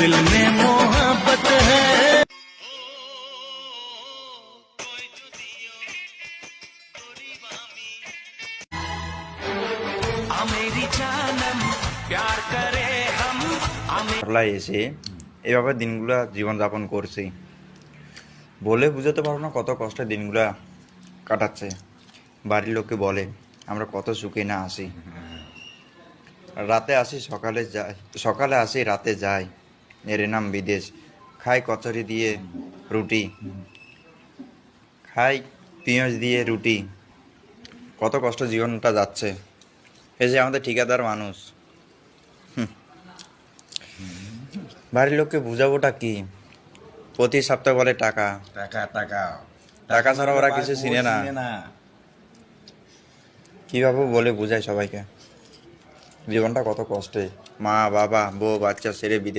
दिल में मोहब्बत है। मेरी जानम प्यार करे हम ছোটবেলায় এসে এভাবে দিনগুলা জীবনযাপন করছি, বলে বুঝাতে পারবো না কত কষ্টের দিনগুলা কাটাচ্ছে। বাড়ির লোককে বলে আমরা কত সুখে না আসি, রাতে আসি সকালে যাই, সকালে আসি রাতে যাই, এর নাম বিদেশ। খাই কচুরি দিয়ে রুটি, খাই পেঁয়াজ দিয়ে রুটি, কত কষ্ট জীবনটা যাচ্ছে। এই যে আমাদের ঠিকাদার মানুষ, বাড়ির লোককে বুঝাবোটা কি? প্রতি সপ্তাহে বলে টাকা, টাকা টাকা টাকা ছাড়া ওরা কিছু চিনে না। কিভাবে বলে বোঝায় সবাইকে জীবনটা কত কষ্টে, মা বাবা বউ বাচ্চা ছেড়ে বিদেশ